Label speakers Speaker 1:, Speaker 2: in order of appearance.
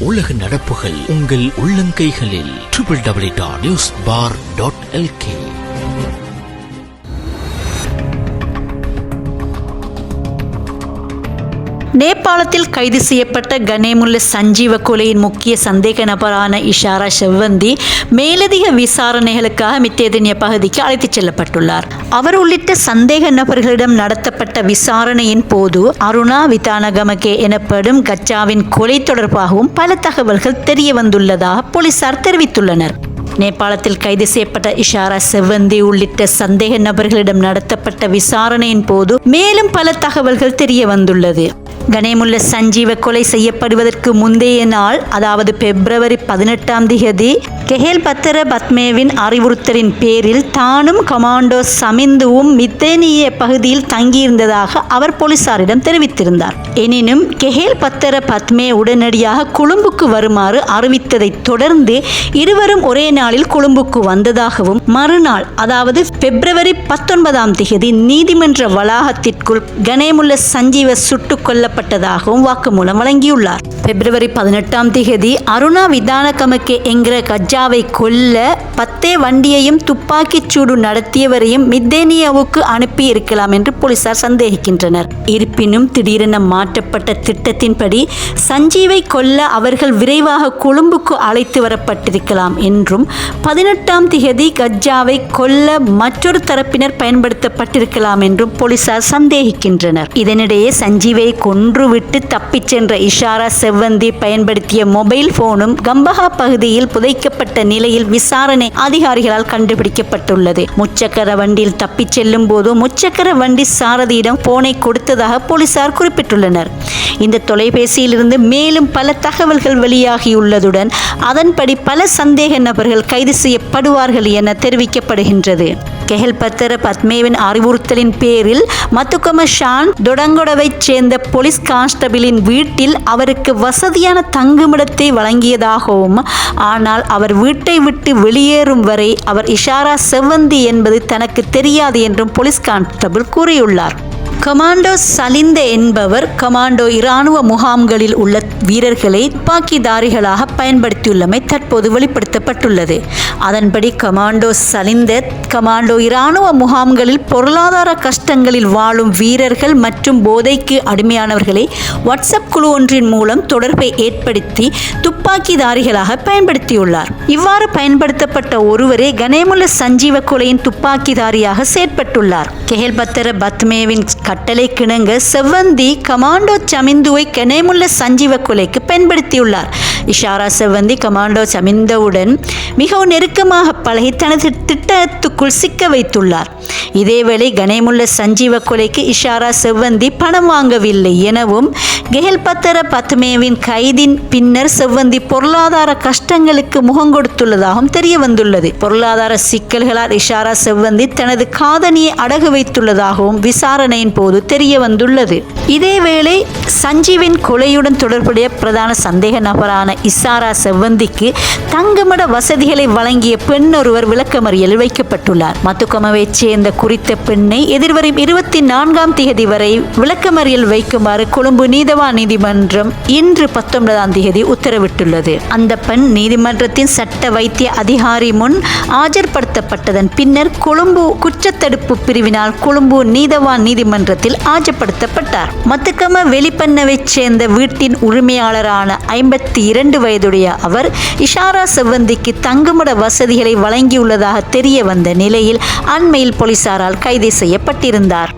Speaker 1: உலக நடப்புகள் உங்கள் உள்ளங்கைகளில். www.newsbar.lk.
Speaker 2: நேபாளத்தில் கைது செய்யப்பட்ட கனேமுல்ல சஞ்சீவ கொலையின் முக்கிய சந்தேக நபரான இஷாரா செவ்வந்தி மேலதிக விசாரணைகளுக்காக மித்தேதன்ய பகுதிக்கு அழைத்துச் செல்லப்பட்டுள்ளார். அவர் உள்ளிட்ட சந்தேக நபர்களிடம் நடத்தப்பட்ட விசாரணையின் போது அருணா விதானகமகே எனப்படும் கச்சாவின் கொலை தொடர்பாகவும் பல தகவல்கள் தெரிய வந்துள்ளதாக போலீசார் தெரிவித்துள்ளனர். நேபாளத்தில் கைது செய்யப்பட்ட இஷாரா செவ்வந்தி உள்ளிட்ட சந்தேக நபர்களிடம் நடத்தப்பட்ட விசாரணையின் போது மேலும் பல தகவல்கள் தெரிய வந்துள்ளது. கனேமுல்ல சஞ்சீவ கொலை செய்யப்படுவதற்கு முந்தைய நாள், அதாவது பிப்ரவரி 18 கெஹேல் பத்தர பத்மேவின் அறிவுறுத்தலின் பேரில் தானும் கமாண்டோ சமிந்துவும் மித்தேனிய பகுதியில் தங்கியிருந்ததாக அவர் போலீசாரிடம் தெரிவித்திருந்தார். எனினும் கெஹேல் பத்தர பத்மே உடனடியாக கொழும்புக்கு வருமாறு அறிவித்ததை தொடர்ந்து இருவரும் ஒரே நாளில் கொழும்புக்கு வந்ததாகவும் மறுநாள், அதாவது பிப்ரவரி 19 நீதிமன்ற வளாகத்திற்குள் கனேமுல்ல சஞ்சீவ சுட்டுக் கொல்லப்பட்டதாகவும் வாக்குமூலம் வழங்கியுள்ளார். பிப்ரவரி 18 அருணா விதானகமகே என்கிற கஜாவை கொல்ல 10 வண்டியையும் துப்பாக்கிச் சூடு நடத்தியவரையும் மித்தேனியாவுக்கு அனுப்பி இருக்கலாம் என்று போலீசார் சந்தேகிக்கின்றனர். இருப்பினும் திடீரென மாற்றப்பட்ட திட்டத்தின்படி சஞ்சீவை கொல்ல அவர்கள் விரைவாக கொழும்புக்கு அழைத்து வரப்பட்டிருக்கலாம் என்றும் 18 கஜாவை கொல்ல மற்றொரு தரப்பினர் பயன்படுத்தப்பட்டிருக்கலாம் என்றும் போலீசார் சந்தேகிக்கின்றனர். இதனிடையே சஞ்சீவை கொன்றுவிட்டு தப்பிச் சென்ற இஷாரா செவ்வந்தி பயன்படுத்திய மொபைல் போனும் கம்பஹா பகுதியில் புதைக்கப்பட்ட நிலையில் விசாரணை அதிகாரிகளால் கண்டுபிடிக்கப்பட்டுள்ளது. முச்சக்கர வண்டியில் தப்பிச் செல்லும் போது முச்சக்கர வண்டி சாரதியிடம் போனை கொடுத்ததாக போலீசார் குறிப்பிட்டுள்ளனர். இந்த தொலைபேசியிலிருந்து மேலும் பல தகவல்கள் வெளியாகியுள்ளதுடன் அதன்படி பல சந்தேக நபர்கள் கைது செய்யப்படுவார்கள் என தெரிவிக்கப்படுகின்றது. கெஹேல் பத்தர பத்மேவின் அறிவுறுத்தலின் பேரில் மத்துகம ஷான் தொடங்கொடவைச் சேர்ந்த போலீஸ் கான்ஸ்டபிளின் வீட்டில் அவருக்கு வசதியான தங்குமிடத்தை வழங்கியதாகவும், ஆனால் அவர் வீட்டை விட்டு வெளியேறும் வரை அவர் இஷாரா செவ்வந்தி என்பது தனக்கு தெரியாது என்றும் போலீஸ் கான்ஸ்டபிள் கூறியுள்ளார். கமாண்டோ சலிந்த என்பவர் கமாண்டோ இராணுவ முகாம்களில் உள்ள வீரர்களை துப்பாக்கிதாரிகளாக பயன்படுத்தியுள்ளமை தற்போது வெளிப்படுத்தப்பட்டுள்ளது. அதன்படி கமாண்டோ சலிந்த கமாண்டோ இராணுவ முகாம்களில் பொருளாதார கஷ்டங்களில் வாழும் வீரர்கள் மற்றும் போதைக்கு அடிமையானவர்களை வாட்ஸ்அப் குழு ஒன்றின் மூலம் தொடர்பை ஏற்படுத்தி துப்பாக்கிதாரிகளாக பயன்படுத்தியுள்ளார். இவ்வாறு பயன்படுத்தப்பட்ட ஒருவரே கனேமுல்ல சஞ்சீவ கொலையின் துப்பாக்கிதாரியாக செயற்பட்டுள்ளார். கெஹேல் பத்தர பத்மேவின் கட்டளை கிணங்க செவ்வந்தி கமாண்டோ சமிந்துவை கனேமுல்ல சஞ்சீவ கொலைக்கு பயன்படுத்தியுள்ளார். இஷாரா செவ்வந்தி கமாண்டோ சமிந்தவுடன் மிகவும் நெருக்கமாக பழகி தனது திட்டத்துக்குள் சிக்க வைத்துள்ளார். இதேவேளை கனேமுல்ல சஞ்சீவ கொலைக்கு இஷாரா செவ்வந்தி பணம் வாங்கவில்லை எனவும், கெஹேல் பத்தர பத்மேவின் கைதின் பின்னர் செவ்வந்தி பொருளாதார கஷ்டங்களுக்கு முகம் கொடுத்துள்ளதாகவும் தெரிய வந்துள்ளது. பொருளாதார சிக்கல்களால் இஷாரா செவ்வந்தி தனது காதணியை அடகு வைத்துள்ளதாகவும் விசாரணையின் போது தெரிய வந்துள்ளது. இதேவேளை சஞ்சீவின் கொலையுடன் தொடர்புடைய பிரதான சந்தேக நபரான இஷாரா செவ்வந்திக்கு தங்குமிட வசதிகளை வழங்கிய பெண் ஒருவர் விளக்கமறியலில் வைக்கப்பட்டுள்ளார். மத்துகமவைச் சேர்ந்த குறித்த பெண்ணை எதிர்வரும் 24 வரை விளக்கமறியல் வைக்குமாறு கொழும்பு நீதவான் நீதிமன்றம் இன்று 19 உத்தரவிட்டுள்ளது. அந்த பெண் நீதிமன்றத்தின் சட்ட வைத்திய அதிகாரி முன் ஆஜர்படுத்தப்பட்டதன் பின்னர் கொழும்பு குற்றத்தடுப்பு பிரிவினால் கொழும்பு நீதவான் நீதிமன்றத்தில் ஆஜர்படுத்தப்பட்டார். மத்துகம வெளிப்பண்ணவைச் சேர்ந்த வீட்டின் உரிமையாளரான 52 வயதுடைய அவர் இஷாரா செவ்வந்திக்கு தங்குமிட வசதிகளை வழங்கியுள்ளதாக தெரிய வந்த நிலையில் அண்மையில் போலீசாரால் கைது செய்யப்பட்டிருந்தார்.